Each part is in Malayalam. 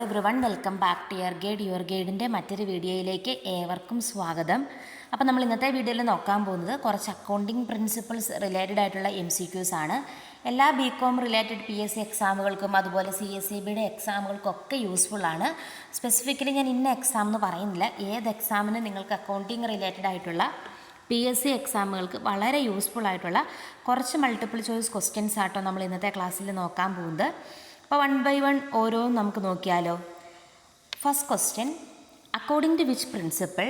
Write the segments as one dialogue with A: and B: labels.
A: Everyone welcome back to your ഗൈഡിൻ്റെ മറ്റൊരു വീഡിയോയിലേക്ക് ഏവർക്കും സ്വാഗതം. അപ്പോൾ നമ്മൾ ഇന്നത്തെ വീഡിയോയിൽ നോക്കാൻ പോകുന്നത് കുറച്ച് അക്കൗണ്ടിങ് പ്രിൻസിപ്പിൾസ് റിലേറ്റഡ് ആയിട്ടുള്ള MCQs ആണ്. എല്ലാ BCom റിലേറ്റഡ് PSC എക്സാമുകൾക്കും അതുപോലെ CSEBയുടെ എക്സാമുകൾക്കൊക്കെ യൂസ്ഫുൾ ആണ്. സ്പെസിഫിക്കലി ഞാൻ ഇന്ന എക്സാം എന്ന് പറയുന്നില്ല, ഏത് എക്സാമിന് നിങ്ങൾക്ക് അക്കൗണ്ടിങ് റിലേറ്റഡ് ആയിട്ടുള്ള PSC എക്സാമുകൾക്ക് വളരെ യൂസ്ഫുൾ ആയിട്ടുള്ള കുറച്ച് മൾട്ടിപ്പിൾ ചോയ്സ് ക്വസ്റ്റ്യൻസ് ആട്ടോ നമ്മൾ ഇന്നത്തെ ക്ലാസ്സിൽ നോക്കാൻ പോകുന്നത്. അപ്പോൾ 1 by 1 ഓരോന്നും നമുക്ക് നോക്കിയാലോ. First question, according to which principle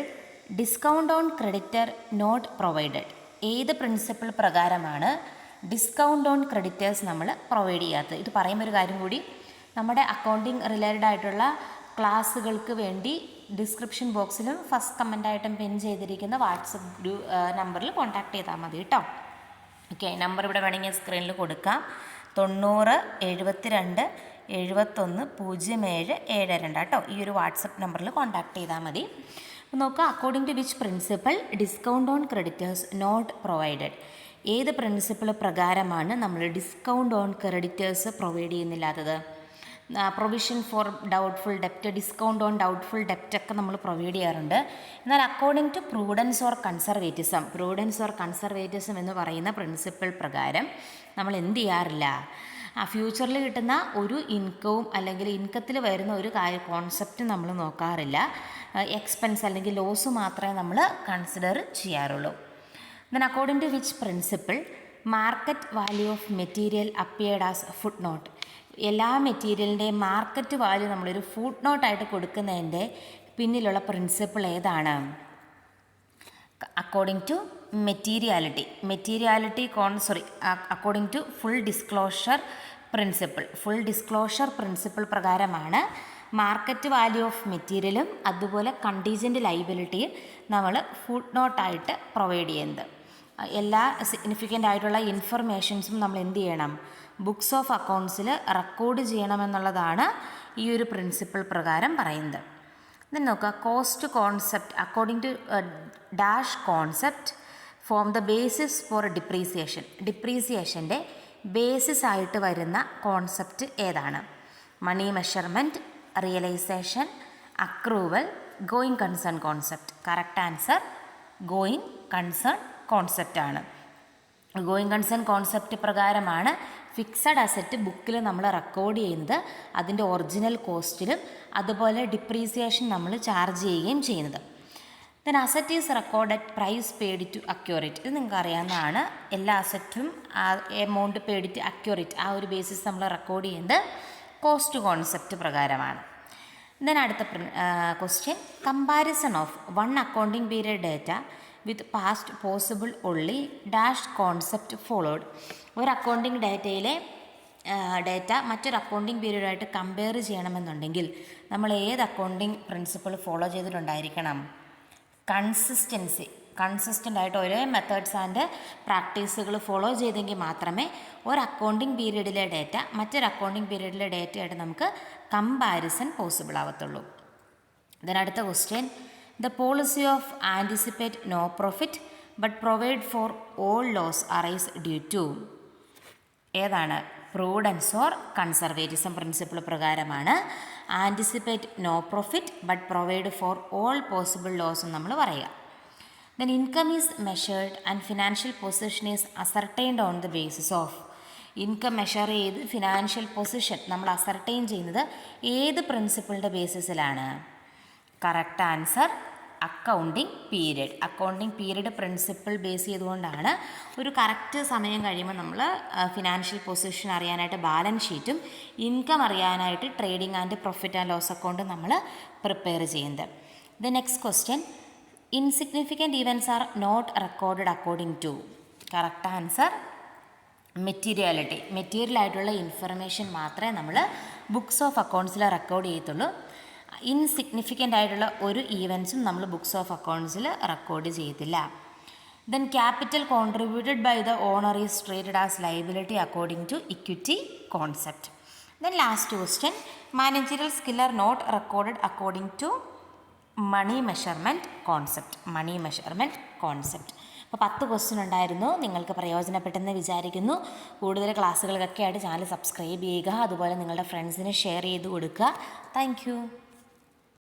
A: discount on creditor not provided? ഏത് പ്രിൻസിപ്പിൾ പ്രകാരമാണ് ഡിസ്കൗണ്ട് ഓൺ ക്രെഡിറ്റേഴ്സ് നമ്മൾ പ്രൊവൈഡ് ചെയ്യാത്തത്? ഇത് പറയുമ്പോൾ ഒരു കാര്യം കൂടി, നമ്മുടെ അക്കൗണ്ടിങ് റിലേറ്റഡ് ആയിട്ടുള്ള ക്ലാസ്സുകൾക്ക് വേണ്ടി ഡിസ്ക്രിപ്ഷൻ ബോക്സിലും ഫസ്റ്റ് കമൻ്റായിട്ടും പിൻ ചെയ്തിരിക്കുന്ന വാട്സപ്പ് നമ്പറിൽ കോൺടാക്ട് ചെയ്താൽ മതി കേട്ടോ. ഓക്കെ, നമ്പർ ഇവിടെ വേണമെങ്കിൽ സ്ക്രീനിൽ കൊടുക്കാം. 90 72 71 07 72 കേട്ടോ. ഈ ഒരു വാട്സപ്പ് നമ്പറിൽ കോൺടാക്ട് ചെയ്താൽ മതി. നോക്കുക, according to which principle discount on creditors not provided? ഏത് പ്രിൻസിപ്പിൾ പ്രകാരമാണ് നമ്മൾ discount on creditors provide ചെയ്യുന്നില്ലാത്തത്? Provision for doubtful ഡെപ്റ്റ്, discount on doubtful ഡെപ്റ്റ് ഒക്കെ നമ്മൾ പ്രൊവൈഡ് ചെയ്യാറുണ്ട്. എന്നാൽ according to prudence or conservatism എന്ന് പറയുന്ന പ്രിൻസിപ്പിൾ പ്രകാരം നമ്മൾ എന്ത് ചെയ്യാറില്ല? ഫ്യൂച്ചറിൽ കിട്ടുന്ന ഒരു ഇൻകവും അല്ലെങ്കിൽ ഇൻകത്തിൽ വരുന്ന ഒരു കോൺസെപ്റ്റ് നമ്മൾ നോക്കാറില്ല. എക്സ്പെൻസ് അല്ലെങ്കിൽ ലോസ് മാത്രമേ നമ്മൾ കൺസിഡർ ചെയ്യാറുള്ളൂ. Then according to which principle market value of material appeared as foot note? എല്ലാ മെറ്റീരിയലിൻ്റെയും മാർക്കറ്റ് വാല്യൂ നമ്മളൊരു ഫുട് നോട്ടായിട്ട് കൊടുക്കുന്നതിൻ്റെ പിന്നിലുള്ള പ്രിൻസിപ്പിൾ ഏതാണ്? According to according to full disclosure principle പ്രകാരമാണ് മാർക്കറ്റ് വാല്യൂ ഓഫ് മെറ്റീരിയലും അതുപോലെ കണ്ടീജൻ്റ് ലൈബിലിറ്റിയും നമ്മൾ ഫുട് നോട്ടായിട്ട് പ്രൊവൈഡ് ചെയ്യുന്നത്. എല്ലാ സിഗ്നിഫിക്കൻ്റ് ആയിട്ടുള്ള ഇൻഫർമേഷൻസും നമ്മൾ എന്ത് ചെയ്യണം? ബുക്സ് ഓഫ് അക്കൗണ്ട്സിൽ റെക്കോർഡ് ചെയ്യണമെന്നുള്ളതാണ് ഈ ഒരു പ്രിൻസിപ്പിൾ പ്രകാരം പറയുന്നത്. then നോക്കുക, cost concept according to dash concept form the basis for ഡിപ്രീസിയേഷൻ്റെ ബേസിസ് ആയിട്ട് വരുന്ന കോൺസെപ്റ്റ് ഏതാണ്? Money measurement, realisation, accrual, going concern concept. Correct answer going concern concept ആണ്. ഗോയിങ് കൺസേൺ കോൺസെപ്റ്റ് പ്രകാരമാണ് ഫിക്സഡ് അസറ്റ് ബുക്കിൽ നമ്മൾ റെക്കോർഡ് ചെയ്യുന്നത്, അതിൻ്റെ ഒറിജിനൽ കോസ്റ്റിലും അതുപോലെ ഡിപ്രീസിയേഷൻ നമ്മൾ ചാർജ് ചെയ്യുകയും ചെയ്യുന്നത്. Then asset is recorded price paid to accurate. ഇത് നിങ്ങൾക്ക് അറിയാവുന്നതാണ്. എല്ലാ അസറ്റും എമൗണ്ട് പെയ്ഡ് ടു അക്യൂറേറ്റ് ആ ഒരു ബേസിസ് നമ്മൾ റെക്കോർഡ് ചെയ്യുന്നത് കോസ്റ്റ് കോൺസെപ്റ്റ് പ്രകാരമാണ്. ദെൻ അടുത്ത question, comparison of one accounting period data with past possible only dash concept followed? ഒരു അക്കൗണ്ടിങ് ഡേറ്റ മറ്റൊരു അക്കൗണ്ടിങ് പീരീഡായിട്ട് കമ്പയർ ചെയ്യണമെന്നുണ്ടെങ്കിൽ നമ്മൾ ഏത് അക്കൗണ്ടിങ് പ്രിൻസിപ്പിൾ ഫോളോ ചെയ്തിട്ടുണ്ടായിരിക്കണം? കൺസിസ്റ്റൻ്റ് ആയിട്ട് ഒരേ മെത്തേഡ്സ് ആൻഡ് പ്രാക്ടീസുകൾ ഫോളോ ചെയ്തെങ്കിൽ മാത്രമേ ഒരു അക്കൗണ്ടിങ് പീരീഡിലെ ഡേറ്റ മറ്റൊരു അക്കൗണ്ടിങ് പീരീഡിലെ ഡേറ്റയായിട്ട് നമുക്ക് കമ്പാരിസൺ പോസിബിൾ ആവത്തുള്ളൂ. അടുത്ത question, the policy of anticipate no profit but provide for all loss arise due to? ഏതാണ്? പ്രൂഡൻസ് ഓർ കൺസർവേറ്റിസം പ്രിൻസിപ്പിൾ പ്രകാരമാണ് anticipate no profit but provide for all possible loss എന്ന് നമ്മൾ പറയുക. Then income is measured and financial position is ascertained on the basis of? Income measure ചെയ്ത് ഫിനാൻഷ്യൽ പൊസിഷൻ നമ്മൾ അസർട്ടൈൻ ചെയ്യുന്നത് ഏത് പ്രിൻസിപ്പിളിൻ്റെ ബേസിസിലാണ്? Correct answer accounting period principle base ചെയ്തുകൊണ്ടാണ് ഒരു കറക്റ്റ് സമയം കഴിയുമ്പോൾ നമ്മൾ ഫിനാൻഷ്യൽ പൊസിഷൻ അറിയാനായിട്ട് ബാലൻസ് ഷീറ്റും ഇൻകം അറിയാനായിട്ട് trading and profit and loss അക്കൗണ്ടും നമ്മൾ പ്രിപ്പയർ ചെയ്യുന്നത്. The next question, insignificant events are not recorded according to? Correct answer material ആയിട്ടുള്ള ഇൻഫർമേഷൻ മാത്രമേ നമ്മൾ ബുക്സ് ഓഫ് അക്കൗണ്ട്സിൽ റെക്കോർഡ് ചെയ്യത്തുള്ളൂ. ഇൻസിഗ്നിഫിക്കൻ്റ് ആയിട്ടുള്ള ഒരു ഈവൻസും നമ്മൾ ബുക്സ് ഓഫ് അക്കൗണ്ട്സിൽ റെക്കോർഡ് ചെയ്തില്ല. Then capital contributed by the owner is treated as liability according to equity concept. Then last question, managerial skill are not recorded according to money measurement concept. അപ്പോൾ 10 ക്വസ്റ്റ്യൻ ഉണ്ടായിരുന്നു. നിങ്ങൾക്ക് പ്രയോജനപ്പെട്ടെന്ന് വിചാരിക്കുന്നു. കൂടുതൽ ക്ലാസ്സുകൾക്കൊക്കെ ആയിട്ട് ചാനൽ സബ്സ്ക്രൈബ് ചെയ്യുക. അതുപോലെ നിങ്ങളുടെ ഫ്രണ്ട്സിന് ഷെയർ ചെയ്ത് കൊടുക്കുക. താങ്ക്